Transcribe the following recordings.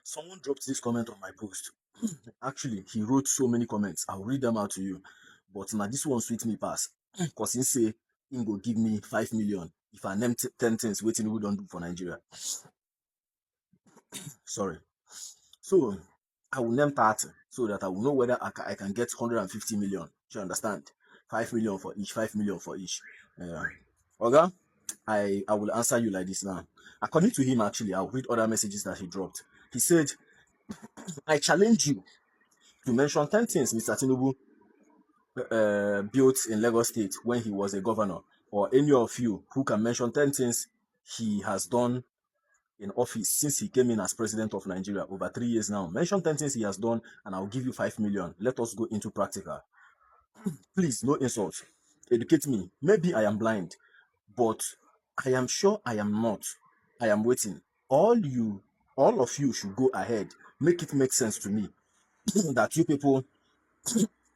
Someone dropped this comment on my post. Actually, he wrote so many comments. I'll read them out to you. But now this one sweet me pass. Because he say he go give me 5 million if I name 10 things waiting we don't do for Nigeria. Sorry. So I will name 30 so that I will know whether I can get 150 million. Do you understand? 5 million for each, 5 million for each. Okay? I will answer you like this now. According to him, actually, I'll read other messages that he dropped. He said, I challenge you to mention 10 things Mr. Tinubu built in Lagos State when he was a governor, or any of you who can mention 10 things he has done in office since he came in as president of Nigeria over 3 years now. Mention 10 things he has done and I'll give you 5 million. Let us go into practical. Please, no insults. Educate me. Maybe I am blind, but I am sure I am not. I am waiting. All of you should go ahead. Make it make sense to me that you people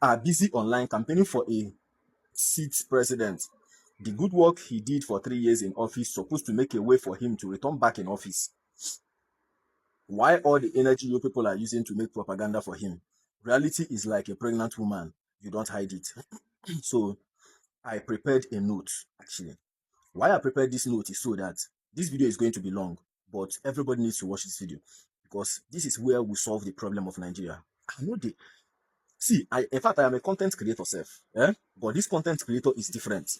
are busy online campaigning for a seat president. The good work he did for 3 years in office supposed to make a way for him to return back in office. Why all the energy you people are using to make propaganda for him? Reality is like a pregnant woman. You don't hide it. So I prepared a note, actually. Why I prepared this note is so that this video is going to be long, but everybody needs to watch this video because this is where we solve the problem of Nigeria. I know the see, in fact, I am a content creator self, but this content creator is different.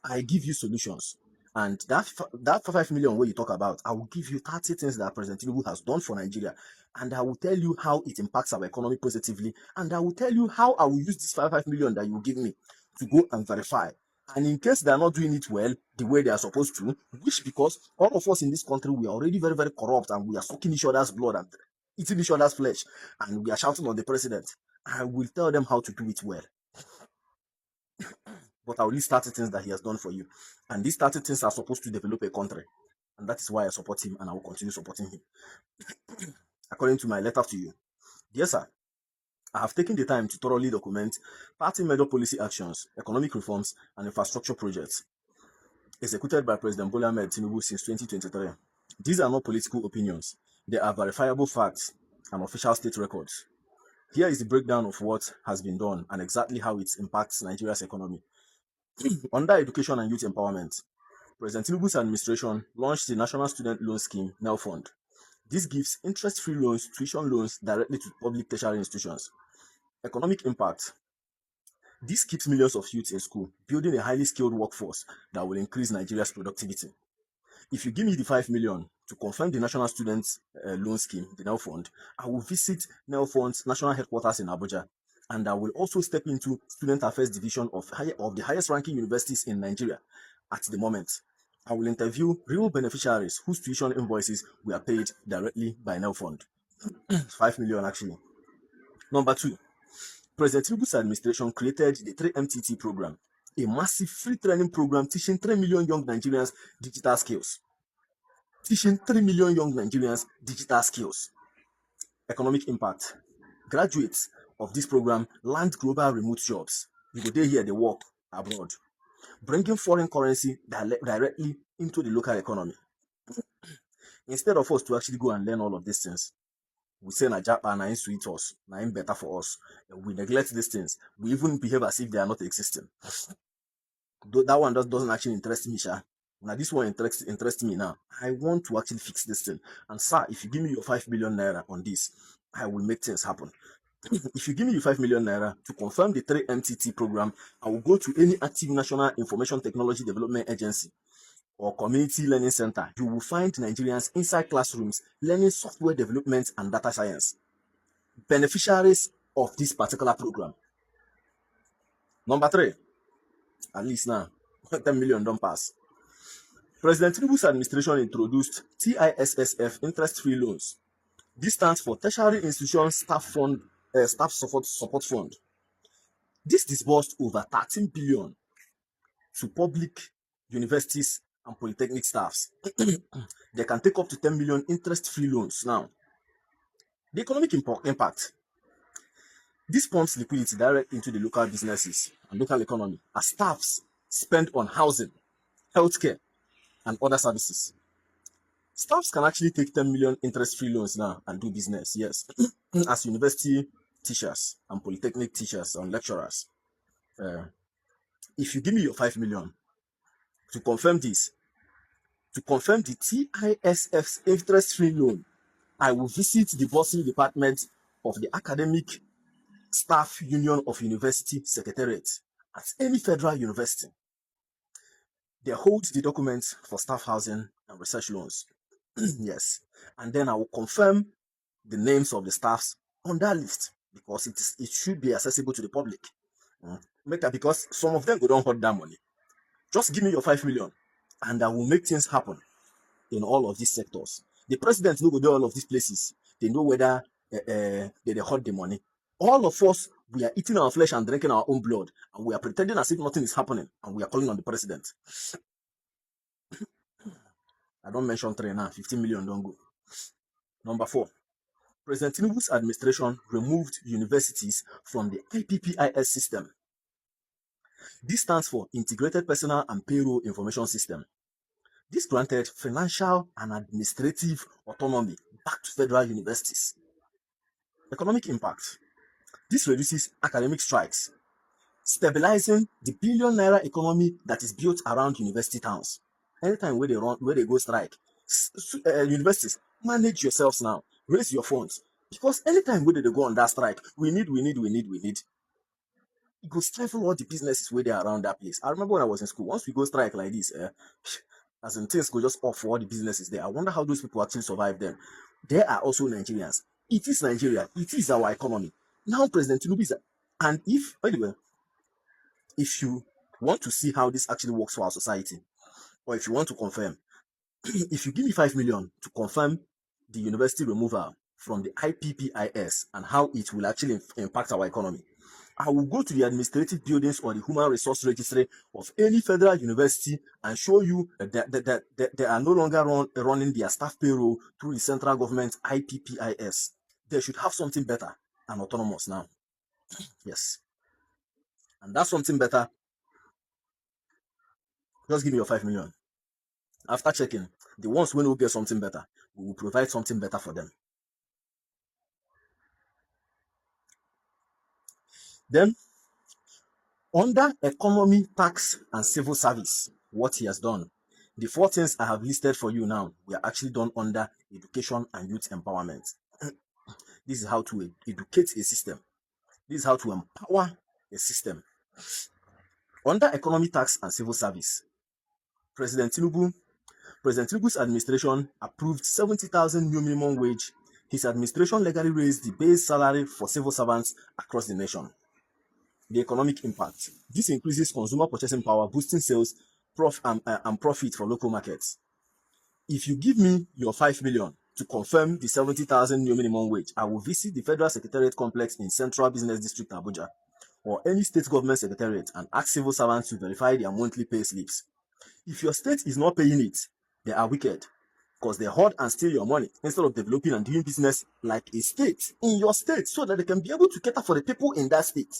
I give you solutions. And that 5 million where you talk about, I will give you 30 things that President Tinubu has done for Nigeria. And I will tell you how it impacts our economy positively. And I will tell you how I will use this 5 million that you give me to go and verify. And in case they are not doing it well, the way they are supposed to, which because all of us in this country, we are already very, very corrupt and we are sucking each other's blood and eating each other's flesh. And we are shouting on the president. I will tell them how to do it well. But I will list 30 things that he has done for you. And these 30 things are supposed to develop a country. And that is why I support him and I will continue supporting him. According to my letter to you. Dear sir, I have taken the time to thoroughly document 30 major policy actions, economic reforms, and infrastructure projects executed by President Bola Ahmed Tinubu since 2023. These are not political opinions. They are verifiable facts and official state records. Here is the breakdown of what has been done and exactly how it impacts Nigeria's economy. Under Education and Youth Empowerment, President Tinubu's administration launched the National Student Loan Scheme, NELFund. This gives interest-free loans, tuition loans directly to public tertiary institutions. Economic impact. This keeps millions of youths in school, building a highly skilled workforce that will increase Nigeria's productivity. If you give me the 5 million to confirm the National Student Loan Scheme, the NELFund, I will visit NELFund's national headquarters in Abuja, and I will also step into Student Affairs Division of the highest ranking universities in Nigeria at the moment. I will interview real beneficiaries whose tuition invoices were paid directly by NELFund. 5 million actually. Number 2, President Tinubu's administration created the 3MTT program, a massive free training program teaching 3 million young Nigerians digital skills. Teaching 3 million young Nigerians digital skills. Economic impact. Graduates of this program land global remote jobs. You go there here, they work abroad, bringing foreign currency directly into the local economy. Instead of us to actually go and learn all of these things, we say na Japan, na sweet us, na better for us. We neglect these things. We even behave as if they are not existing. That one doesn't actually interest me, Sha. Now this one interests me now. I want to actually fix this thing. And sir, if you give me your 5 billion naira on this, I will make things happen. If you give me your 5 million naira to confirm the 3MTT program, I will go to any active National Information Technology Development Agency or community learning center. You will find Nigerians inside classrooms learning software development and data science. Beneficiaries of this particular program. Number 3, at least now, 10 million don't pass. President Tinubu's administration introduced TISSF interest-free loans. This stands for Tertiary Institution Staff Support Fund. This disbursed over 13 billion to public universities and polytechnic staffs. They can take up to 10 million interest-free loans now. The economic impact. This pumps liquidity directly into the local businesses and local economy as staffs spend on housing, healthcare, and other services. Staffs can actually take 10 million interest-free loans now and do business, yes. As university teachers and polytechnic teachers and lecturers. If you give me your 5 million to confirm this, to confirm the TISF's interest-free loan, I will visit the bursary department of the Academic Staff Union of University Secretariat at any federal university. They hold the documents for staff housing and research loans. Yes. And then I will confirm the names of the staffs on that list because it should be accessible to the public. Because some of them don't hold that money. Just give me your 5 million and I will make things happen in all of these sectors. The president will go to all of these places. They know whether they hold the money. All of us, we are eating our flesh and drinking our own blood, and we are pretending as if nothing is happening, and we are calling on the president. I don't mention 3 now, 15 million don't go. Number 4, President Tinubu's administration removed universities from the IPPIS system. This stands for Integrated Personal and Payroll Information System. This granted financial and administrative autonomy back to federal universities. Economic impact. This reduces academic strikes, stabilizing the billion naira economy that is built around university towns. Anytime where they go strike, universities, manage yourselves now, raise your funds. Because anytime where they go on that strike, we need. It go stifle all the businesses where they are around that place. I remember when I was in school, once we go strike like this, as in things go just off for all the businesses there. I wonder how those people actually survive them. They are also Nigerians. It is Nigeria. It is our economy. Now President Tinubu is, and if you want to see how this actually works for our society, or if you want to confirm, if you give me 5 million to confirm the university removal from the IPPIS and how it will actually impact our economy, I will go to the administrative buildings or the human resource registry of any federal university and show you that they are no longer running their staff payroll through the central government IPPIS. They should have something better and autonomous now. Yes. And that's something better. Just give me your 5 million. After checking, the ones who will get something better, we will provide something better for them. Then, under economy, tax, and civil service, what he has done, the 4 things I have listed for you now, we are actually done under education and youth empowerment. This is how to educate a system. This is how to empower a system. Under economy, tax, and civil service, President Tinubu's administration approved 70,000 new minimum wage. His administration legally raised the base salary for civil servants across the nation. The economic impact. This increases consumer purchasing power, boosting sales and profit for local markets. If you give me your 5 million to confirm the 70,000 new minimum wage, I will visit the Federal Secretariat Complex in Central Business District, Abuja, or any state government secretariat and ask civil servants to verify their monthly pay slips. If your state is not paying it, they are wicked because they hoard and steal your money instead of developing and doing business like a state in your state so that they can be able to cater for the people in that state.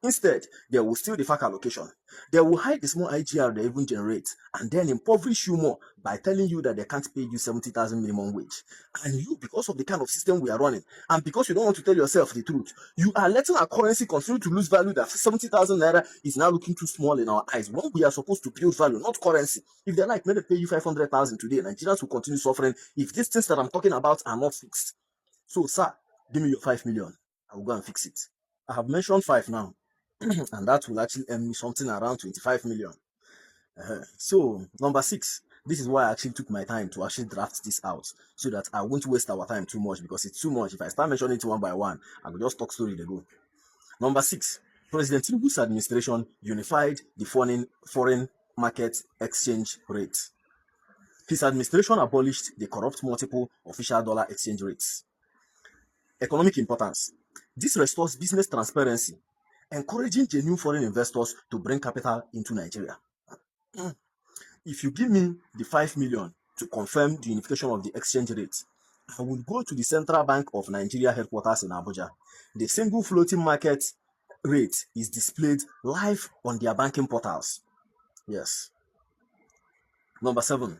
Instead, they will steal the FAC allocation. They will hide the small IGR they even generate and then impoverish you more by telling you that they can't pay you 70,000 minimum wage. And you, because of the kind of system we are running, and because you don't want to tell yourself the truth, you are letting our currency continue to lose value. That 70,000 naira is now looking too small in our eyes when we are supposed to build value, not currency. If they're like, maybe pay you 500,000 today, Nigerians will continue suffering if these things that I'm talking about are not fixed. So, sir, give me your 5 million. I will go and fix it. I have mentioned 5 now. And that will actually earn me something around 25 million. So, number 6, this is why I actually took my time to actually draft this out so that I won't waste our time too much because it's too much. If I start mentioning it one by one, I will just talk story they go. Number 6, President Tinubu's administration unified the foreign market exchange rate. His administration abolished the corrupt multiple official dollar exchange rates. Economic importance. This restores business transparency, encouraging genuine foreign investors to bring capital into Nigeria. If you give me the 5 million to confirm the unification of the exchange rate, I will go to the Central Bank of Nigeria headquarters in Abuja. The single floating market rate is displayed live on their banking portals. Yes. Number 7,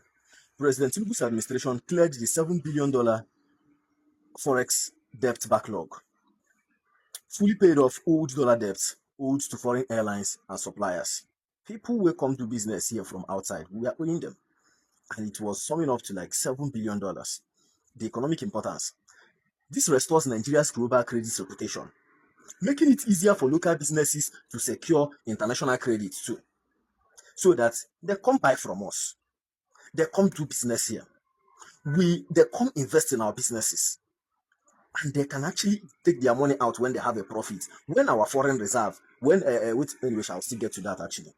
President Tinubu's administration cleared the $7 billion forex debt backlog, fully paid off old dollar debts owed to foreign airlines and suppliers. People will come to business here from outside. We are owing them. And it was summing up to like $7 billion. The economic importance. This restores Nigeria's global credit reputation, making it easier for local businesses to secure international credit too, so that they come buy from us. They come do business here. They come invest in our businesses. And they can actually take their money out when they have a profit. When our foreign reserve, anyway, I'll still get to that actually.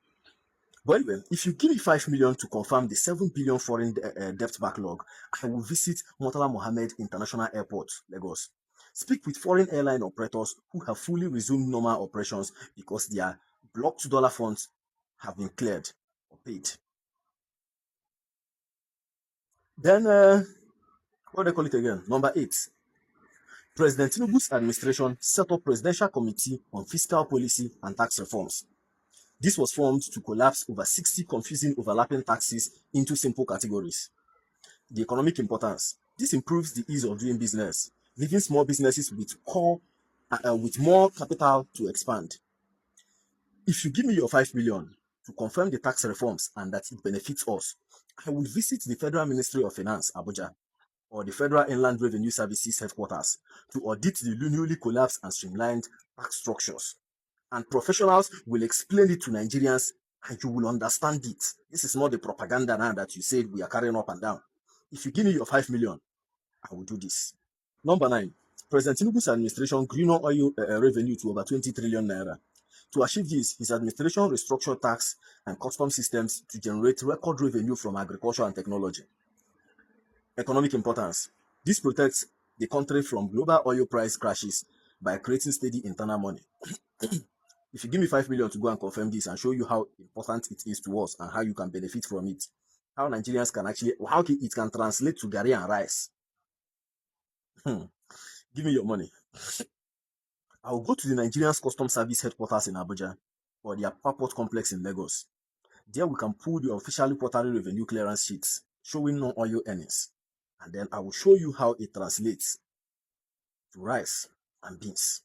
But anyway, if you give me 5 million to confirm the 7 billion foreign debt backlog, I will visit Murtala Mohammed International Airport, Lagos. Speak with foreign airline operators who have fully resumed normal operations because their blocked dollar funds have been cleared or paid. Then, what do they call it again? Number 8. President Tinubu's administration set up Presidential Committee on Fiscal Policy and Tax Reforms. This was formed to collapse over 60 confusing overlapping taxes into simple categories. The economic importance. This improves the ease of doing business, leaving small businesses with more capital to expand. If you give me your 5 million to confirm the tax reforms and that it benefits us, I will visit the Federal Ministry of Finance, Abuja, or the Federal Inland Revenue Services headquarters to audit the newly collapsed and streamlined tax structures. And professionals will explain it to Nigerians and you will understand it. This is not the propaganda now that you said we are carrying up and down. If you give me your 5 million, I will do this. Number 9, President Tinubu's administration grew non-oil revenue to over 20 trillion naira. To achieve this, his administration restructured tax and custom systems to generate record revenue from agriculture and technology. Economic importance. This protects the country from global oil price crashes by creating steady internal money. If you give me 5 million to go and confirm this and show you how important it is to us and how you can benefit from it, how Nigerians can how it can translate to Gari and rice. Give me your money. I will go to the Nigerian Customs Service headquarters in Abuja or the Apapa Port Complex in Lagos. There we can pull the official quarterly revenue clearance sheets showing non-oil earnings. And then I will show you how it translates to rice and beans.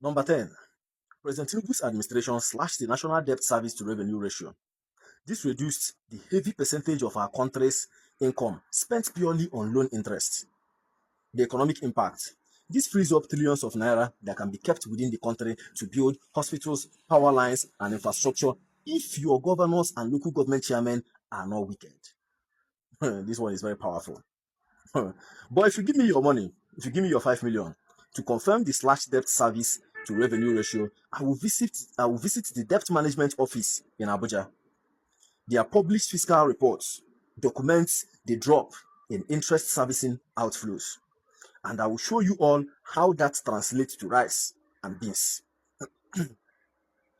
Number 10. President Tinubu's administration slashed the national debt service to revenue ratio. This reduced the heavy percentage of our country's income spent purely on loan interest. The economic impact. This frees up trillions of naira that can be kept within the country to build hospitals, power lines, and infrastructure if your governors and local government chairmen are not wicked. This one is very powerful. But if you give me your money, if you give me your 5 million to confirm the slash debt service to revenue ratio, I will visit the debt management office in Abuja. Their published fiscal reports documents the drop in interest servicing outflows. And I will show you all how that translates to rice and beans.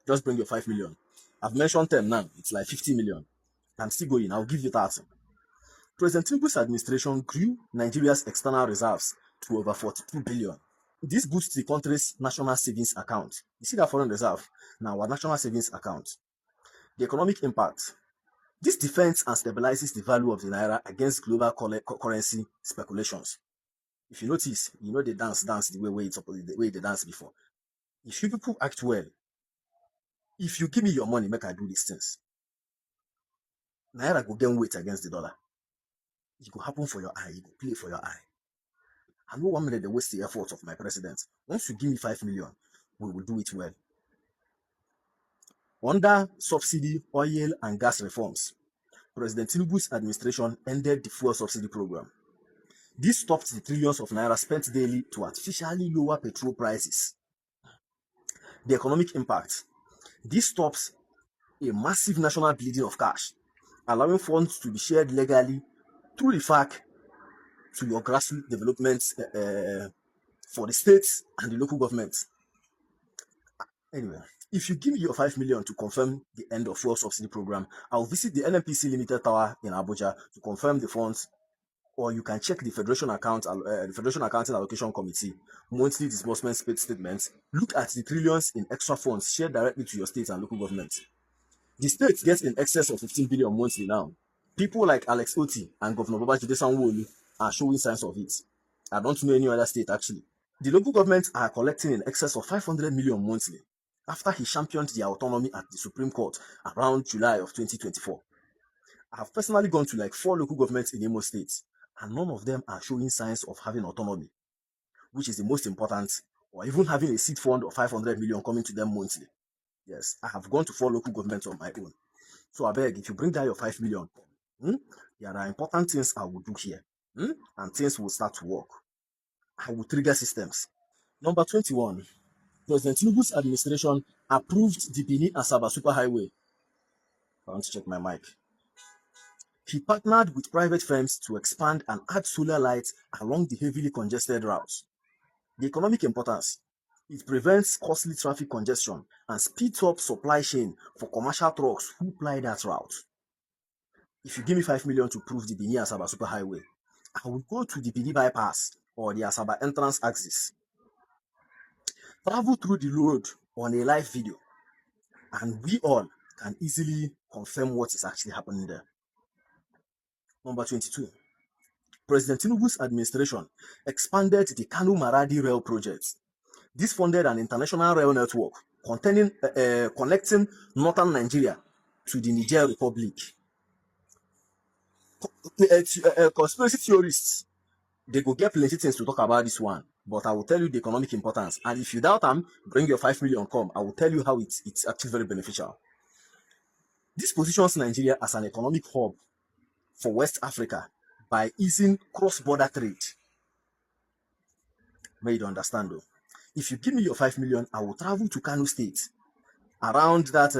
Just bring your 5 million. I've mentioned 10 now. It's like 50 million. I'm still going. I'll give you that. President Tinubu's administration grew Nigeria's external reserves to over 42 billion. This boosts the country's national savings account. You see that foreign reserve? Now our national savings account. The economic impact. This defends and stabilizes the value of the naira against global currency speculations. If you notice, you know they dance the way they dance before. If you people act well, if you give me your money, make I do these things. Naira go gain weight against the dollar. It will happen for your eye. It will play for your eye. I know 1 minute they waste the efforts of my president. Once you give me 5 million, we will do it well. Under subsidy, oil and gas reforms, President Tinubu's administration ended the fuel subsidy program. This stopped the trillions of naira spent daily to artificially lower petrol prices. The economic impact. This stops a massive national bleeding of cash, allowing funds to be shared legally through the FAC to your grassroots developments for the states and the local governments. Anyway, if you give me your 5 million to confirm the end of fuel subsidy program, I'll visit the NNPC Limited Tower in Abuja to confirm the funds, or you can check the Federation Accounting Allocation Committee monthly disbursement statements. Look at the trillions in extra funds shared directly to your states and local governments. The state gets in excess of 15 billion monthly now. People like Alex Oti and Governor Babajide Sanwo-Olu are showing signs of it. I don't know any other state actually. The local governments are collecting in excess of 500 million monthly after he championed their autonomy at the Supreme Court around July of 2024. I have personally gone to like 4 local governments in Imo State, and none of them are showing signs of having autonomy, which is the most important, or even having a seed fund of 500 million coming to them monthly. Yes, I have gone to 4 local governments on my own. So I beg, if you bring down your 5 million, there are important things I will do here, and things will start to work. I will trigger systems. Number 21, President Tinubu's administration approved the Benin-Asaba Superhighway. I want to check my mic. He partnered with private firms to expand and add solar lights along the heavily congested routes. The economic importance: it prevents costly traffic congestion and speeds up supply chain for commercial trucks who ply that route. If you give me 5 million to prove the Benin-Asaba Superhighway, I will go to the Benin bypass or the Asaba entrance axis, travel through the road on a live video, and we all can easily confirm what is actually happening there. Number 22, President Tinubu's administration expanded the Kano Maradi Rail project. This funded an international rail network connecting northern Nigeria to the Niger Republic. Conspiracy theorists, they go get plenty things to talk about this one, but I will tell you the economic importance. And if you doubt them, bring your 5 million come. I will tell you how it's actually very beneficial. This positions Nigeria as an economic hub for West Africa by easing cross-border trade. May you understand though. If you give me your 5 million, I will travel to Kano State around that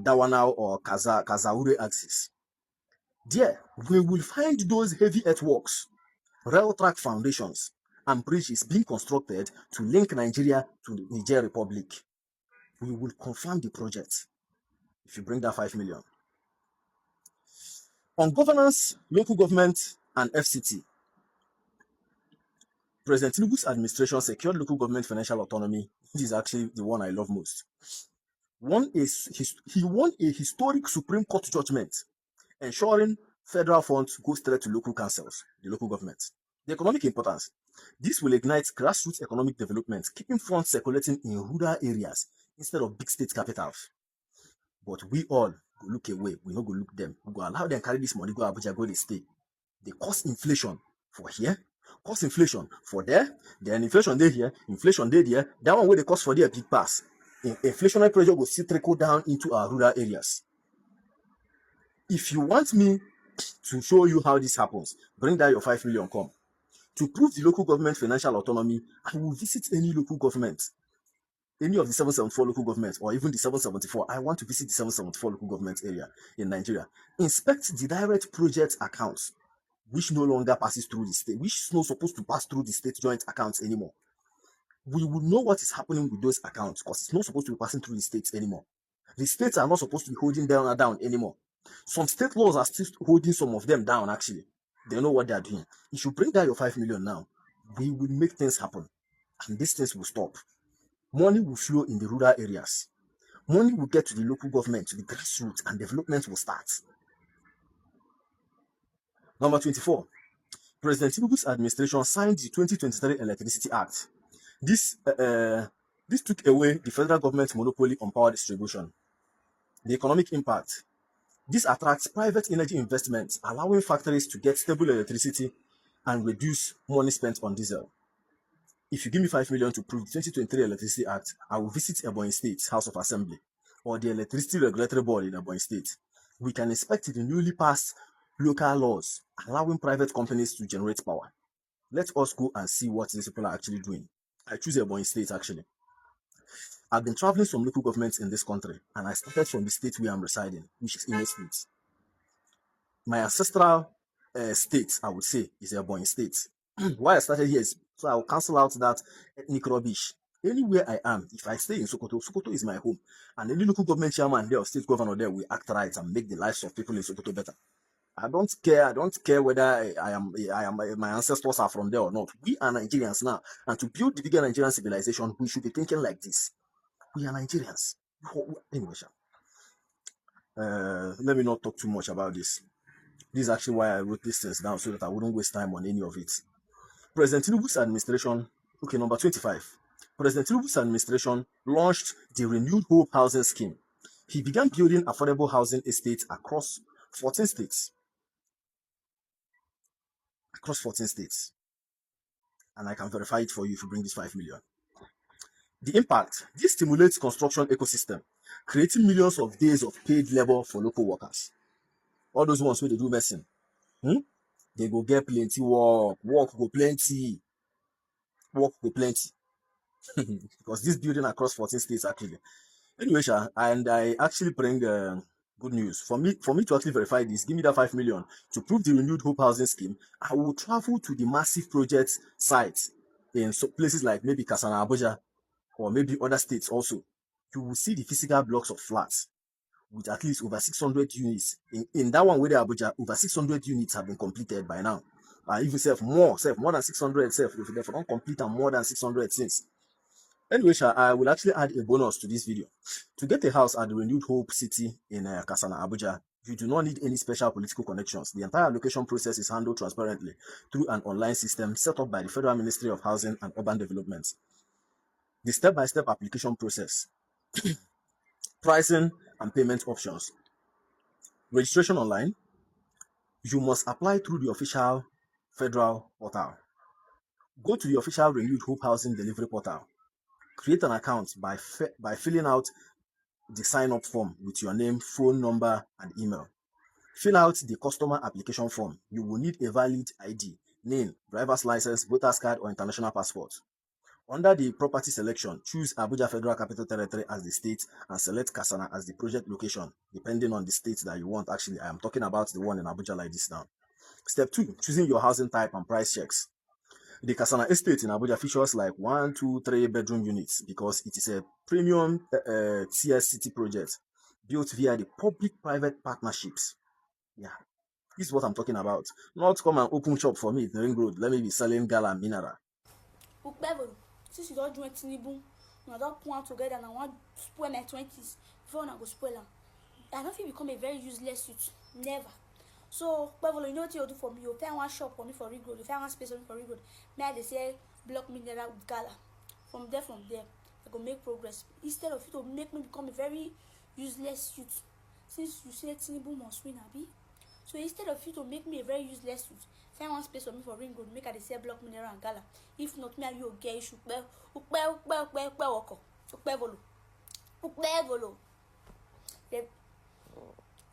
Dawanau or Kazaure axis. There, we will find those heavy earthworks, rail track foundations, and bridges being constructed to link Nigeria to the Niger Republic. We will confirm the project if you bring that 5 million. On governance, local government, and FCT, President Tinubu's administration secured local government financial autonomy. This is actually the one I love most. He won a historic Supreme Court judgment ensuring federal funds go straight to local councils, the local governments. The economic importance: this will ignite grassroots economic development, keeping funds circulating in rural areas instead of big state capitals. But we all go look away. We no go look them. We go allow them carry this money, go Abuja, go they stay. They cause inflation for here, cause inflation for there, then inflation there here, inflation there. That one where they cost for there big pass. Inflationary pressure will still trickle down into our rural areas. If you want me to show you how this happens, bring down your 5 million come. To prove the local government financial autonomy, I will visit any local government, any of the 774 local governments, or even the 774. I want to visit the 774 local government area in Nigeria. Inspect the direct project accounts, which no longer passes through the state, which is not supposed to pass through the state joint accounts anymore. We will know what is happening with those accounts because it's not supposed to be passing through the states anymore. The states are not supposed to be holding them down anymore. Some state laws are still holding some of them down actually. They know what they are doing. If you bring down your 5 million now, we will make things happen. And these things will stop. Money will flow in the rural areas. Money will get to the local government, to the grassroots, and development will start. Number 24, President Tinubu's administration signed the 2023 Electricity Act. This took away the federal government's monopoly on power distribution. The economic impact: this attracts private energy investments, allowing factories to get stable electricity and reduce money spent on diesel. If you give me 5 million to prove the 2023 Electricity Act, I will visit Ebonyi State House of Assembly or the Electricity Regulatory Board in Ebonyi State. We can expect the newly passed local laws allowing private companies to generate power. Let us go and see what these people are actually doing. I choose Ebonyi State actually. I've been traveling some local governments in this country, and I started from the state where I'm residing, which is Imo State. My ancestral state, I would say, is Ebonyi State. Why I started here is so I will cancel out that ethnic rubbish. Anywhere I am, if I stay in Sokoto, Sokoto is my home, and any local government chairman there or state governor there will act right and make the lives of people in Sokoto better. I don't care whether my ancestors are from there or not. We are Nigerians now, and to build the bigger Nigerian civilization, we should be thinking like this. We are Nigerians. Anyway, let me not talk too much about this. This is actually why I wrote these things down so that I wouldn't waste time on any of it. President Tinubu's administration, okay, number 25. President Tinubu's administration launched the Renewed Hope Housing Scheme. He began building affordable housing estates across 14 states. Across 14 states. And I can verify it for you if you bring this 5 million. The impact, this stimulates construction ecosystem, creating millions of days of paid labor for local workers. All those ones where they do medicine, they go get plenty work go plenty, because this building across 14 states actually. Anyway, and I actually bring good news. For me to actually verify this, give me that 5 million to prove the Renewed Hope Housing Scheme. I will travel to the massive project sites in places like maybe Kasana, Abuja, or maybe other states also. You will see the physical blocks of flats with at least over 600 units. In that one with Abuja, over 600 units have been completed by now. Even more than 600 if they don't complete and more than 600 since. Anyway, I will actually add a bonus to this video. To get a house at the Renewed Hope City in Kasana, Abuja, you do not need any special political connections. The entire application process is handled transparently through an online system set up by the Federal Ministry of Housing and Urban Development. The step-by-step application process, pricing and payment options. Registration online. You must apply through the official federal portal. Go to the official Renewed Hope Housing Delivery portal. Create an account by filling out the sign-up form with your name, phone number, and email. Fill out the customer application form. You will need a valid ID, name, driver's license, voter's card, or international passport. Under the property selection, choose Abuja Federal Capital Territory as the state and select Kasana as the project location, depending on the state that you want. Actually, I am talking about the one in Abuja like this now. Step 2, choosing your housing type and price checks. The Kasana estate in Abuja features like 1, 2, 3 bedroom units because it is a premium tier city project built via the public-private partnerships. Yeah, this is what I'm talking about. Not come and open shop for me in the ring road. Let me be selling gala and mineral. Since you don't join Tinubu, you don't put am together and I want to spoil my 20s before I go spoil am. I don't think become a very useless youth. Never. So, Pevolo, you know what you do for me? You find one shop for me for Ring Road. You find one space for me for Ring Road. May they say block mineral with gala. From there, I go make progress. Instead of you to make me become a very useless youth. Since you say Tinubu must win, Abi. So instead of you to make me a very useless youth, find one space for me for Ring Road, make I dey sell block mineral and gala. If not, me and you get issue. Ukpevolo.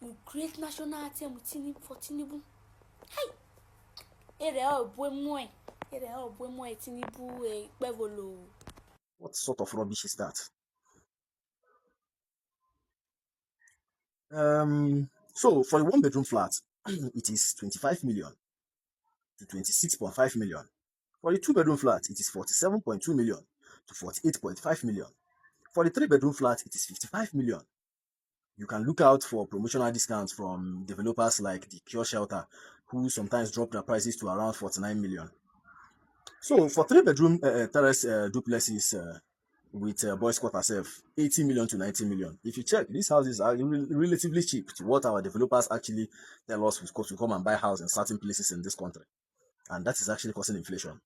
You create national anthem with Tinubu for Tinubu. Hey! Tinubu Ukpevolo. What sort of rubbish is that? So for a 1-bedroom flat, it is 25 million to 26.5 million. For a 2-bedroom flat, it is 47.2 million to 48.5 million. For the 3-bedroom flat, it is 55 million. You can look out for promotional discounts from developers like the Cure Shelter, who sometimes drop their prices to around 49 million. So for 3-bedroom terrace duplexes with boys quarter self, 80 million to 90 million. If you check, these houses are relatively cheap to what our developers actually tell us to come and buy house in certain places in this country. And that is actually causing inflation.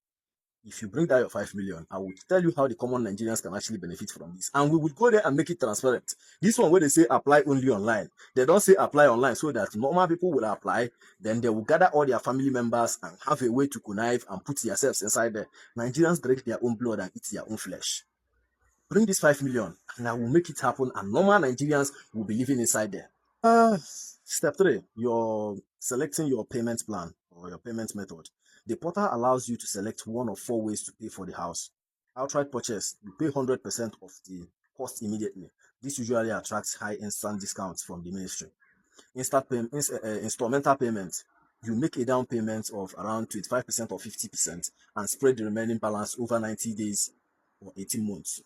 If you bring down your 5 million, I will tell you how the common Nigerians can actually benefit from this. And we will go there and make it transparent. This one where they say apply only online. They don't say apply online so that normal people will apply. Then they will gather all their family members and have a way to connive and put themselves inside there. Nigerians drink their own blood and eat their own flesh. Bring this 5 million and I will make it happen and normal Nigerians will be living inside there. Step 3, you're selecting your payment plan or your payment method. The portal allows you to select one of 4 ways to pay for the house. Outright purchase, you pay 100% of the cost immediately. This usually attracts high instant discounts from the ministry. Installmental payment, you make a down payment of around 25% or 50% and spread the remaining balance over 90 days or 18 months.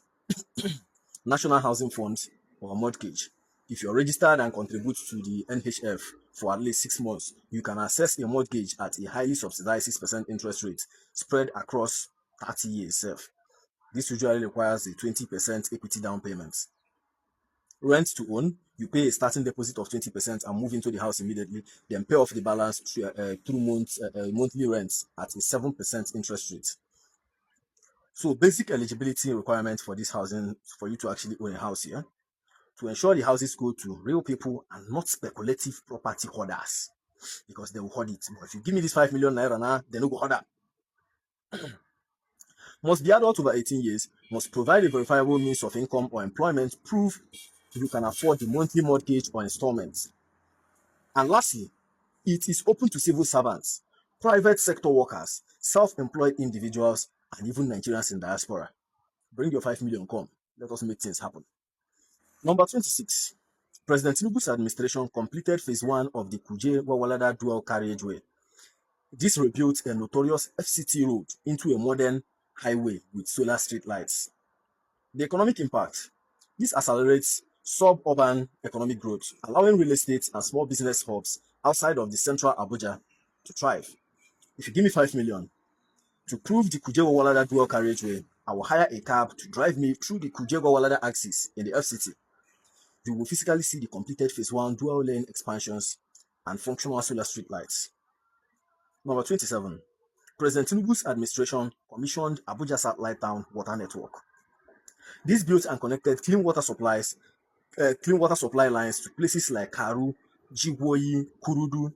National Housing Fund or mortgage. If you're registered and contribute to the NHF for at least 6 months, you can access a mortgage at a highly subsidized 6% interest rate spread across 30 years. This usually requires a 20% equity down payment. Rent to own, You pay a starting deposit of 20% and move into the house immediately, then pay off the balance through monthly rents at a 7% interest rate. So basic eligibility requirements for this housing, for you to actually own a house here, to ensure the houses go to real people and not speculative property hoarders, because they will hoard it. But if you give me this 5 million naira now, they no go hoard that. Must be adult over 18 years, must provide a verifiable means of income or employment, prove you can afford the monthly mortgage or installments. And lastly, it is open to civil servants, private sector workers, self-employed individuals, and even Nigerians in diaspora. Bring your 5 million, come. Let us make things happen. Number 26. President Tinubu's administration completed phase 1 of the Kuje-Gwagwalada dual carriageway. This rebuilt a notorious FCT road into a modern highway with solar street lights. The economic impact. This accelerates suburban economic growth, allowing real estate and small business hubs outside of the central Abuja to thrive. If you give me 5 million to prove the Kuje-Gwagwalada dual carriageway, I will hire a cab to drive me through the Kuje-Gwagwalada axis in the FCT. You will physically see the completed phase 1 dual lane expansions and functional solar street lights. Number 27. President Tinubu's administration commissioned Abuja Satellite Town Water Network. This built and connected clean water supply lines to places like Karu, Jigwoyi, Kurudu.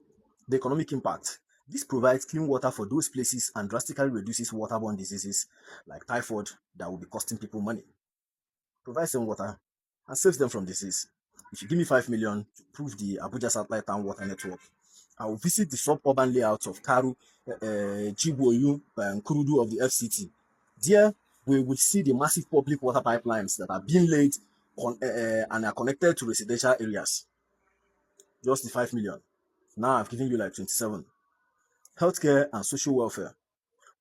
The economic impact. This provides clean water for those places and drastically reduces waterborne diseases like typhoid that will be costing people money. Provides them water and saves them from disease. If you give me 5 million to prove the Abuja Satellite Town Water Network, I will visit the suburban layouts of Karu, Jigwoyu, and Kurudu of the FCT. There, we will see the massive public water pipelines that are being laid and are connected to residential areas. Just the 5 million. Now I've given you like 27. Healthcare and social welfare.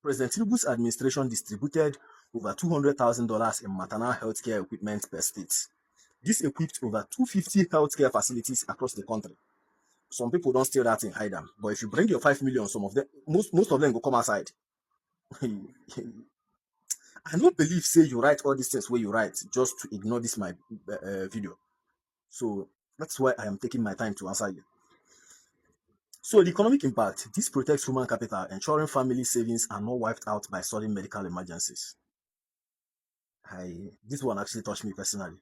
President Tinubu's administration distributed over $200,000 in maternal healthcare equipment per state. This equipped over 250 healthcare facilities across the country. Some people don't steal that and hide them. But if you bring your 5 million, some of them, most of them will come outside. I don't believe say you write all these things where you write just to ignore this my video. So that's why I am taking my time to answer you. So the economic impact, this protects human capital, ensuring family savings are not wiped out by sudden medical emergencies. This one actually touched me personally.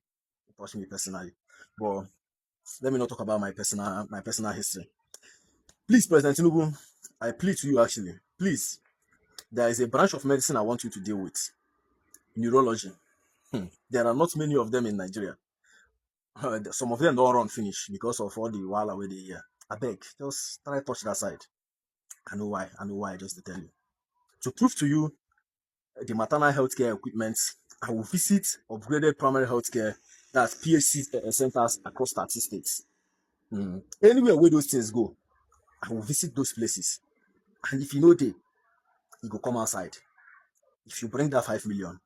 But let me not talk about my personal history. Please, President Tinubu, I plead to you actually. Please, there is a branch of medicine I want you to deal with. Neurology. There are not many of them in Nigeria. Some of them don't run finish because of all the while away the year. I beg, just try to touch that side. I know why, just to tell you. To prove to you the maternal healthcare equipment, I will visit upgraded primary healthcare, that's PHC centers across 30 states. Anywhere where those things go, I will visit those places. And if you know they go come outside. If you bring that 5 million.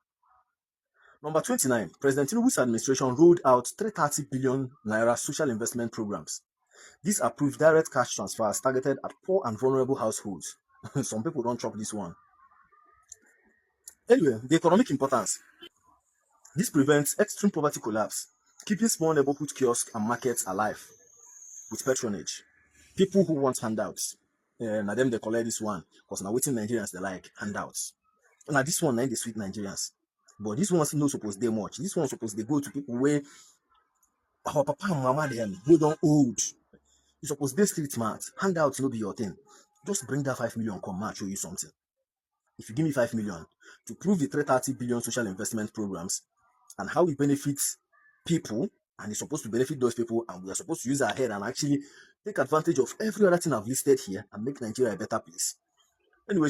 Number 29, President Tinubu's administration rolled out 330 billion naira social investment programs. These approved direct cash transfers targeted at poor and vulnerable households. Some people don't chop this one. Anyway, the economic importance. This prevents extreme poverty collapse, keeping small neighborhood kiosks and markets alive with patronage. People who want handouts, now them they collect this one because now waiting Nigerians they like handouts. Now this one, now they sweet Nigerians, but this one's not supposed they much. This one's supposed they go to people where our papa and mama them who don't old. You supposed they street smart. Handouts no be your thing. Just bring that 5 million, come and show you something. If you give me 5 million to prove the 330 billion social investment programs and how it benefits people, and it's supposed to benefit those people, and we are supposed to use our head and actually take advantage of every other thing I've listed here and make Nigeria a better place. Anyway,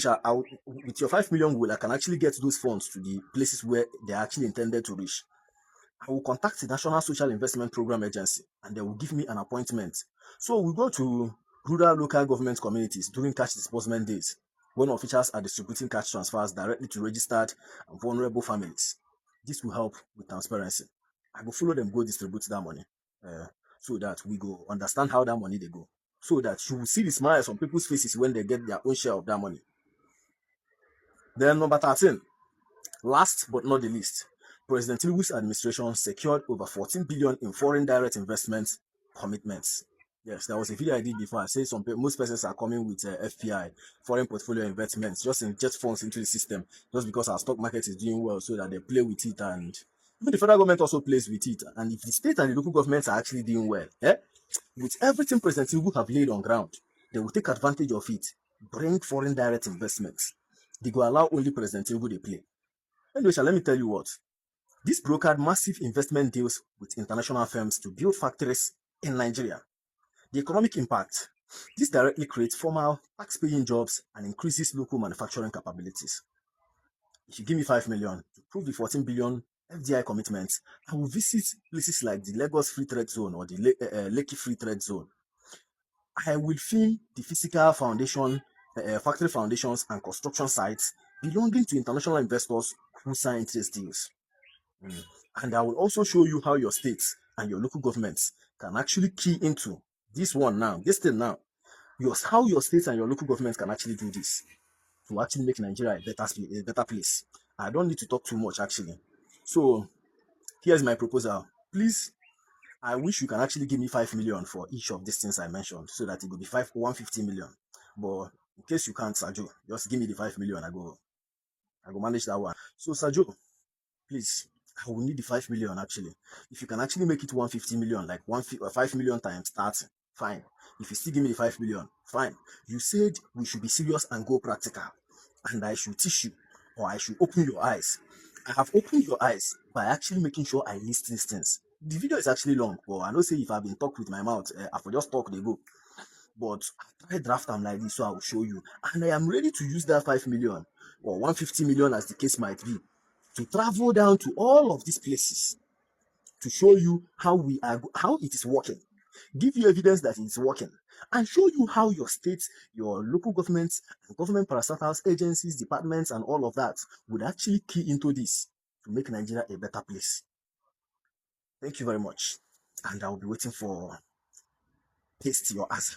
with your 5 million will, I can actually get those funds to the places where they're actually intended to reach. I will contact the National Social Investment Program Agency and they will give me an appointment. So we go to rural local government communities during cash disbursement days when officials are distributing cash transfers directly to registered and vulnerable families. This will help with transparency. I will follow them go distribute that money so that we go understand how that money they go. So that you will see the smiles on people's faces when they get their own share of that money. Then number 13, last but not the least, President Tinubu's administration secured over 14 billion in foreign direct investment commitments. Yes, there was a video I did before. I said most persons are coming with FPI, foreign portfolio investments, just inject funds into the system, just because our stock market is doing well, so that they play with it, and even the federal government also plays with it. And if the state and the local governments are actually doing well, with everything President Tinubu have laid on ground, they will take advantage of it, bring foreign direct investments. They go allow only President Tinubu to play. Anyway, let me tell you what. This brokered massive investment deals with international firms to build factories in Nigeria. The economic impact. This directly creates formal tax-paying jobs and increases local manufacturing capabilities. If you give me 5 million to prove the 14 billion FDI commitments, I will visit places like the Lagos Free Trade Zone or the Lekki Free Trade Zone. I will film the physical foundation, factory foundations and construction sites belonging to international investors who sign these deals. And I will also show you how your states and your local governments can actually key into this thing now. How your states and your local governments can actually do this to actually make Nigeria a better place. I don't need to talk too much actually. So here's my proposal. Please, I wish you can actually give me 5 million for each of these things I mentioned, so that it will be 150 million. But in case you can't, Sajo, just give me the 5 million. I go manage that one. So Sajo, please, I will need the 5 million actually. If you can actually make it 150 million, like 5 million times 30, fine. If you still give me the 5 million, fine. You said we should be serious and go practical, and I should teach you, or I should open your eyes. I have opened your eyes by actually making sure I list these things. The video is actually long, but I know say if I've been talk with my mouth, I will just talk, they go. But I try draft them like this, so I will show you. And I am ready to use that 5 million or 150 million, as the case might be, to travel down to all of these places to show you how it is working, give you evidence that it's working, and show you how your states, your local governments, and government parastatals, agencies, departments, and all of that would actually key into this to make Nigeria a better place. Thank you very much, and I'll be waiting for paste your answer.